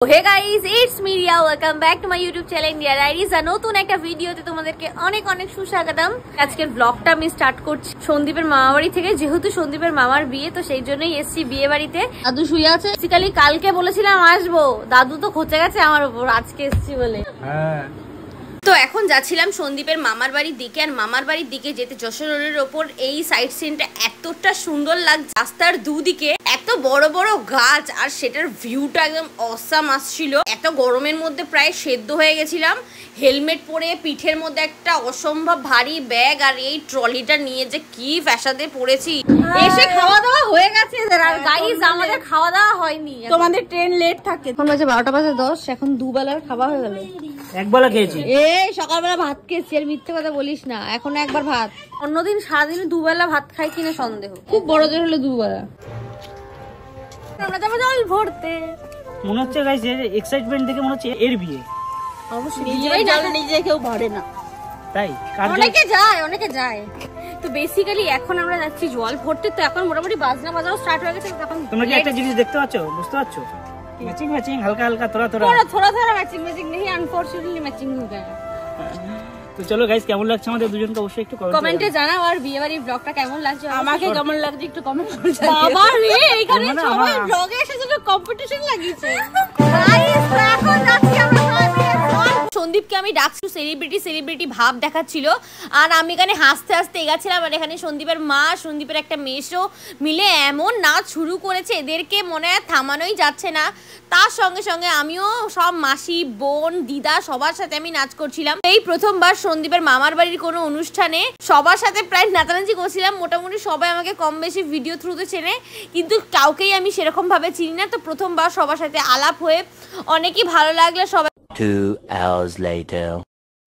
Hey guys, it's me Riya. Welcome back to my YouTube channel India Diaries. নতুন একটা ভিডিওতে তোমাদেরকে অনেক অনেক সুস্বাগতম। আজকের ব্লগটা আমি স্টার্ট করছি সন্দীপের মামা বাড়ি থেকে, যেহেতু সন্দীপের মামার বিয়ে, তো সেই জন্যই এসেছি বিয়ে বাড়িতে। দাদু শুয়ে আছে, বেসিক্যালি কালকে বলেছিলাম আসবো, দাদু তো খোঁচে গেছে আমার উপর, আজকে এসেছি বলে। তো এখন যাচ্ছিলাম সন্দীপের মামার বাড়ির দিকে, আর মামার বাড়ির দিকে যেতে যশোর রোডের ওপর এই সাইড সিনটা এতটা সুন্দর লাগছে। রাস্তার দুদিকে এত বড় বড় গাছ, আর সেটার ভিউটা একদম অসাম আসছিল। এত গরমের মধ্যে প্রায় সেদ্ধ হয়ে গেছিলাম। হেলমেট পরে, পিঠের মধ্যে একটা অসম্ভব ভারী ব্যাগ, আর এই ট্রলিটা নিয়ে যে কি ফ্যাসাদে পড়েছি। এসে খাওয়া দাওয়া হয়ে গেছে, আর গাইস আমাদের খাওয়া দাওয়া হয়নি, তোমাদের ট্রেন লেট থাকে। এখন বাজে 12:10, এখন দুবেলার খাওয়া হয়ে গেল। একবেলা খেয়েছি, সকালবেলা ভাত খেয়েছি, আর মিথ্যে কথা বলিস না, এখন একবার ভাত। অন্যদিন সারাদিন দুবেলা ভাত খাই কিনা সন্দেহ, খুব বড় জোর হলো দুবেলা। আমরা যাবো জল ভরতে, মনে হচ্ছে গাইস এর এক্সাইটমেন্ট দেখে মনে হচ্ছে এর বিয়ে। অবশ্যই নিজে কেউ ভরে না, তাই অনেকে যায়। তো বেসিক্যালি এখন আমরা যাচ্ছি জল ভরতে। তো এখন মোটামুটি বাজনা বাজাও স্টার্ট হয়ে গেছে। এখন তোমরা কি একটা জিনিস দেখতে পাচ্ছ, বুঝতে পারছো? ম্যাচিং ম্যাচিং, হালকা হালকা, থোড়া ম্যাচিং নেই, আনফরচুনেটলি ম্যাচিং हो गया। তো চলো গাইস, কেমন লাগছে আমাদের দুজনকে অবশ্যই একটু কমেন্টে জানাও, আর বিয়ে বাড়ির ব্লগটা কেমন লাগছে, আমাকে কেমন লাগছে একটু কমেন্ট করে জানাও। বাবা রে, এইখানে সবাই ব্লগে এসে যেন কম্পিটিশন লাগিয়েছে। গাইস এখন যাচ্ছি আমরা সন্দীপকে আমি ডাকছি, সেলিব্রিটি ভাব দেখাচ্ছিল, আর আমি এখানে হাসতে হাসতে এগাচ্ছিলাম। আর এখানে সন্দীপের মা, সন্দীপের একটা মেয়েও মিলে এমন নাচ শুরু করেছে, এদেরকে মনে হয় থামানোই যাচ্ছে না। তার সঙ্গে সঙ্গে আমিও সব মাসি, বোন, দিদা সবার সাথে আমি নাচ করছিলাম। এই প্রথমবার সন্দীপের মামার বাড়ির কোনো অনুষ্ঠানে সবার সাথে প্রায় নাচানাচি করছিলাম। মোটামুটি সবাই আমাকে কম বেশি ভিডিও থ্রুতে চেনে, কিন্তু কাউকেই আমি সেরকম ভাবে চিনি না। তো প্রথমবার সবার সাথে আলাপ হয়ে অনেকই ভালো লাগলো। সবাই 2 hours later.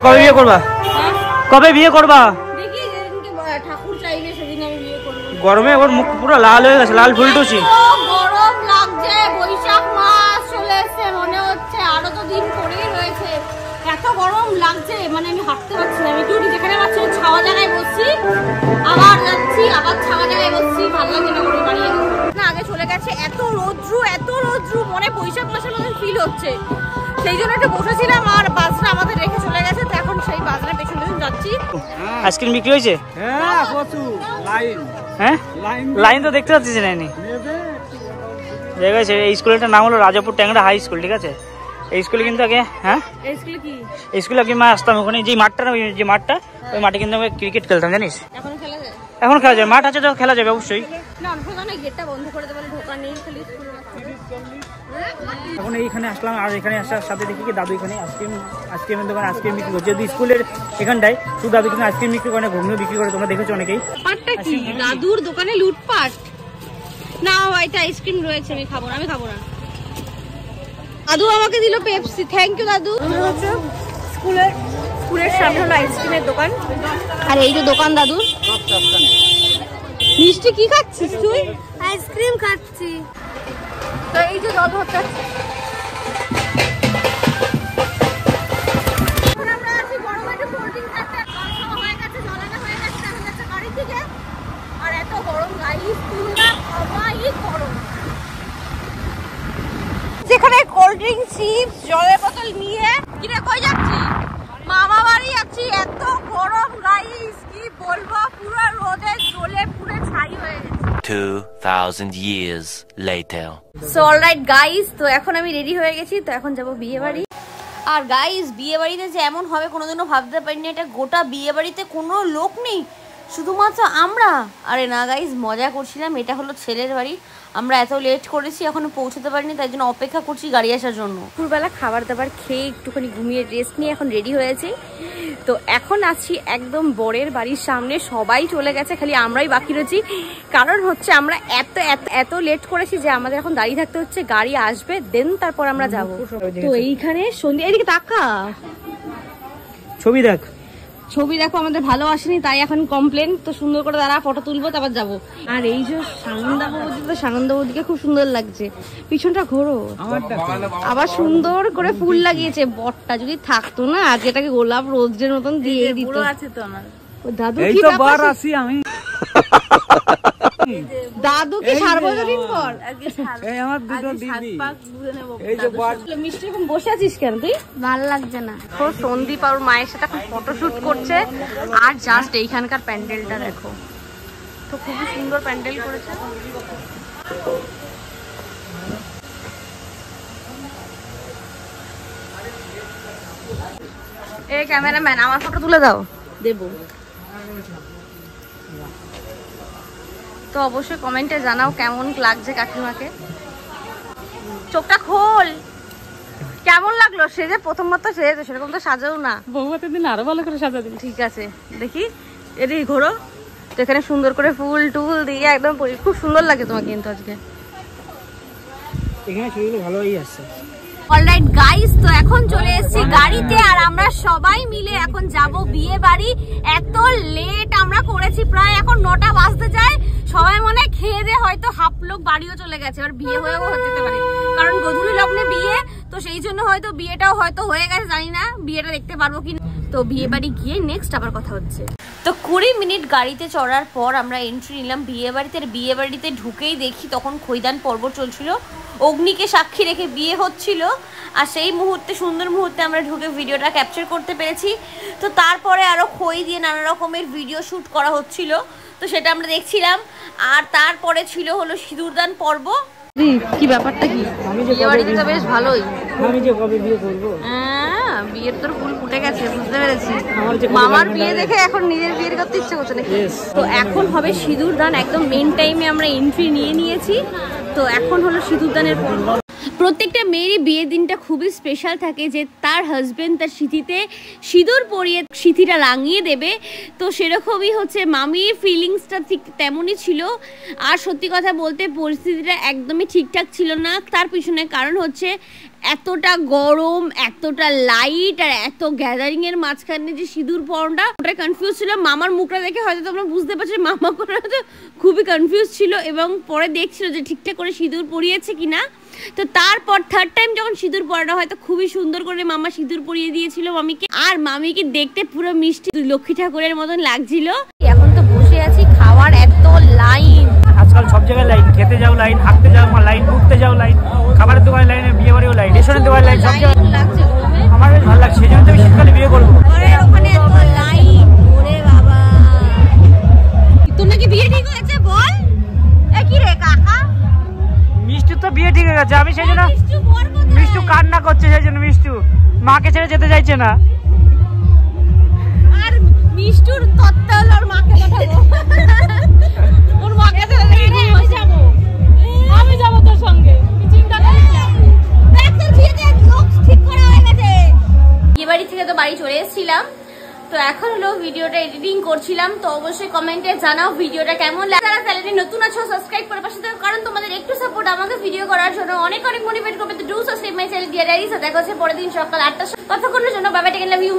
কবে বিয়ে করবা? কবে বিয়ে করবা? দেখি যেদিনকে ঠাকুর চাইবে সেদিন আমি বিয়ে করব। গরমে ওর মুখ পুরো লাল হয়ে গেছে, লাল ফুলটুসি। গরম লাগছে, বৈশাখ মাস চলে এসেছে, মনে হচ্ছে আরো তো দিন পরেই রয়েছে। এত গরম লাগছে, মানে আমি হাঁটতে পারছি না। আমি একটু যেখানে পাচ্ছি ছাওয়া জায়গায় বসছি, আবার যাচ্ছি, আবার ছাওয়া জায়গায় বসছি, ভালো লাগছে না। গরমে বাড়ি না, আগে চলে গেছে। এত রৌদ্রু, মনে বৈশাখ মাসের মতো ফিল হচ্ছে। সেই জন্য একটু বসেছিলাম, আর বাসটা আমাদের রেখে চলে গেছে। তো এখন সেই বাসটা পেছন যাচ্ছি। আইসক্রিম বিক্রি হয়েছে? লাইন তো দেখতে পাচ্ছিস না। ঠিক আছে, এই স্কুলটার নাম হলো রাজাপুর ট্যাংরা হাই স্কুল। ঠিক আছে, এই স্কুলে কিন্তু আগে এই স্কুলে আগে মা আসতাম। ওখানে যে মাঠটা, যে মাঠটা, ওই মাঠে কিন্তু আমি ক্রিকেট খেলতাম, জানিস? এখন খেলা যায়, মাঠ আছে তো খেলা যাবে অবশ্যই। এখন এইখানে আসলাম, আর এখানে আসার সাথে দেখি কি দাদু এখানে আইসক্রিমের দোকান আইসক্রিম বিক্রি করছে। যদি স্কুলের এখানটায় শুধু দাদু কিন্তু আইসক্রিম বিক্রি করে, ঘুগনি বিক্রি করে, তোমরা দেখেছো অনেকেই। দাদুর দোকানে লুটপাট না, এটা আইসক্রিম রয়েছে, আমি খাবো না। দাদু আমাকে দিল পেপসি, থ্যাংক ইউ দাদু। স্কুলের সামনে হলো আইসক্রিমের দোকান, আর এই যে দোকান দাদু। মিষ্টি কি খাচ্ছিস তুই? আইসক্রিম খাচ্ছি। তো এই যে জল ভরতে আর এত গরম গাইস, যেখানে কোল্ড ড্রিঙ্ক, চিপস, জলের বোতল নিয়ে কিনে কই যাচ্ছি? মামা বাড়ি যাচ্ছি। এত গরম গাইস, কি বলবো, পুরো রোদে জ্বলে পুরো ছাই হয়ে গেছে। 2000 years later. So alright guys, তো এখন আমি রেডি হয়ে গেছি। তো এখন যাব বিয়ে বাড়ি। আর গাইস, বিয়ে বাড়িতে যে এমন হবে কোনোদিনও ভাবতে পারিনি। এটা গোটা বিয়ে বাড়িতে কোনো লোক নেই, শুধুমাত্র আমরা। আরে না গাইস, মজা করছিলাম। এটা হলো ছেলের বাড়ি। আমরা এত লেট করেছি, এখনো পৌঁছতে পারিনি, তাই জন্য অপেক্ষা করছি গাড়ি আসার জন্য। দুপুরবেলা খাবার দাবার খেয়ে একটুখানি ঘুমিয়ে রেস্ট নিয়ে এখন রেডি হয়েছি। তো এখন আছি একদম বরের বাড়ির সামনে, সবাই চলে গেছে, খালি আমরাই বাকি রয়েছি। কারণ হচ্ছে আমরা এত লেট করেছি যে আমাদের এখন দাঁড়িয়ে থাকতে হচ্ছে। গাড়ি আসবে, দেন তারপর আমরা যাব। তো এইখানে সন্ধ্যা, এদিকে তাকা, ছবি দেখো আমাদের ভালো আসেনি, তাই এখন কমপ্লেন। তো সুন্দর করে দাঁড়া, ফটো তুলবো, তারপর যাবো। আর এই যে সানন্দা বৌদিকে খুব সুন্দর লাগছে। পিছনটা ঘোরো, আবার সুন্দর করে ফুল লাগিয়েছে। বরটা যদি থাকতো না, আজ এটাকে গোলাপ রোজের মতন দিয়ে দিত। আছে তো আমার দাদু, কি ব্যাপার? আমি দাদু কি সার্বজনীন পর এই আমার দুটো দিদি মিষ্টি এখন বসে আছিস কেন তুই? ভালো লাগছে না। তো সন্দীপ আর মায়ের সাথে এখন ফটোশুট করছে আর জাস্ট এইখানকার প্যান্ডেলটা দেখো, তো খুবই সুন্দর প্যান্ডেল করেছে। এই ক্যামেরাম্যান আমার ফটো তুলে দাও। দেবো তো অবশ্যই কমেন্টে জানাও কেমন লাগছে কাকিমাকে। চোখটা খোল, কেমন লাগলো সেজে? প্রথমবার তো সেজেছে, সেরকম তো সাজাও না। বউভাতের দিন আরো ভালো করে সাজা দিন। ঠিক আছে দেখি, এদিকে ঘোরো তো, এখানে সুন্দর করে ফুল টুল দিয়ে একদম খুব সুন্দর লাগে তোমাকে কিন্তু আজকে। এখানে ছবিগুলো ভালোই আসছে। অলরাইট গাইস, তো এখন চলে এসেছি গাড়িতে আর আমরা সবাই মিলে এখন যাব বিয়ে বাড়ি। এত লেট আমরা করেছি, প্রায় এখন 9টা বাজতে যায়। সবাই মনে খেয়ে দিয়ে হয়তো হাফ লোক বাড়িও চলে গেছে, এবার বিয়ে হয়েও যেতে পারে, কারণ গধূলি লগ্নে বিয়ে, তো সেই জন্য হয়তো বিয়েটাও হয়তো হয়ে গেছে, জানি না বিয়েটা দেখতে পারবো কিনা। তো বিয়ে বাড়ি গিয়ে নেক্সট আবার কথা হচ্ছে। তো 20 মিনিট গাড়িতে চড়ার পর আমরা এন্ট্রি নিলাম বিয়ে বাড়িতে। বিয়ে বাড়িতে ঢুকেই দেখি তখন খৈদান পর্ব চলছিল, অগ্নিকে সাক্ষী রেখে বিয়ে হচ্ছিল। আর সেই মুহূর্তে, সুন্দর মুহূর্তে আমরা ঢুকে ভিডিওটা ক্যাপচার করতে পেরেছি। তো তারপরে আরও খই দিয়ে নানা রকমের ভিডিও শ্যুট করা হচ্ছিল, তো সেটা আমরা দেখছিলাম। আর তারপরে ছিল হলো সিঁদুরদান পর্ব। কি ব্যাপারটা কি? বিয়ে বাড়িতে তো বেশ ভালোই। আমি যে কবে বিয়ে করবো, হ্যাঁ বিয়ের তোর ফুল ফুটে গেছে, বুঝতে পেরেছি। মামার বিয়ে দেখে এখন নিজের বিয়ের করতে ইচ্ছে করছে নাকি? তো এখন হবে সিঁদুর দান, একদম মেন টাইমে আমরা এন্ট্রি নিয়ে নিয়েছি। তো এখন হলো সিঁদুর দানের পর্ব। প্রত্যেকটা মেয়েরই বিয়ের দিনটা খুবই স্পেশাল থাকে, যে তার হাজবেন্ড তার সিঁথিতে সিঁদুর পরিয়ে সিঁথিটা রাঙিয়ে দেবে। তো সেরকমই হচ্ছে মামির ফিলিংসটা ঠিক তেমনই ছিল। আর সত্যি কথা বলতে পরিস্থিতিটা একদমই ঠিকঠাক ছিল না। তার পিছনে কারণ হচ্ছে এতটা গরম, এতটা লাইট আর এত গ্যাদারিং এর মাঝখানে যে সিঁদুর পরানোটা, ওটা কনফিউজ ছিল। মামার মুখটা দেখে হয়তো তোমরা বুঝতে পারছো মামা করে হয়তো খুবই কনফিউজ ছিল, এবং পরে দেখছিল যে ঠিকঠাক করে সিঁদুর পরিয়েছে কিনা। তো তারপর থার্ড টাইম যখন সিঁদুর পরানো হয় তো খুবই সুন্দর করে মামা সিঁদুর পরিয়ে দিয়েছিল মামিকে। আর মামিকে দেখতে পুরো মিষ্টি লক্ষ্মী ঠাকুরের মতন লাগছিল। এখন তো বসে আছি, খাওয়ার এত লাইন, আজকাল সব জায়গায় লাইন, খেতে যাও লাইন, হাঁটতে যাও লাইন, ঘুরতে যাও লাইন, খাবারের দোকানে লাইন, বিয়ে বাড়িও লাইন, রেশনের দোকানে লাইন, সব জায়গায় লাগছে। আমার বেশ ভালো লাগছে, সেই জন্য আমি শীতকালে বিয়ে করবো। ওখানে এত লাইন, ওরে বাবা। তোর নাকি বিয়ে ঠিক হয়েছে? বল। কি রে কাকা, মিষ্টু তো বিয়ে ঠিক হয়ে গেছে, আমি সেই জন্য মিষ্টু কান্না করছে, সেই জন্য মিষ্টু মাকে ছেড়ে যেতে চাইছে না। আর মিষ্টুর তত্ত্ব হলো ওর মাকে পাঠাবো, ওর মাকে ছেড়ে আমি যাবো, আমি যাবো তোর সঙ্গে, চিন্তা করিস না। দেখ তোর বিয়েতে লোক ঠিক করা হয়ে গেছে। বিয়ে বাড়ি থেকে তো বাড়ি চলে এসেছিলাম, তো এখন হলো ভিডিওটা এডিটিং করছিলাম। তো অবশ্যই কমেন্টে জানাও ভিডিওটা কেমন লাগে। যারা চ্যানেলে নতুন আছো সাবস্ক্রাইব করে পাশে থাকো, কারণ তোমাদের একটু সাপোর্ট আমাকে ভিডিও করার জন্য অনেক অনেক মোটিভেট করবে। তো do subscribe my channel dear diaries. দেখা হচ্ছে পরের দিন সকাল 8টার সময়। ততক্ষণের জন্য bye bye, take care, love you.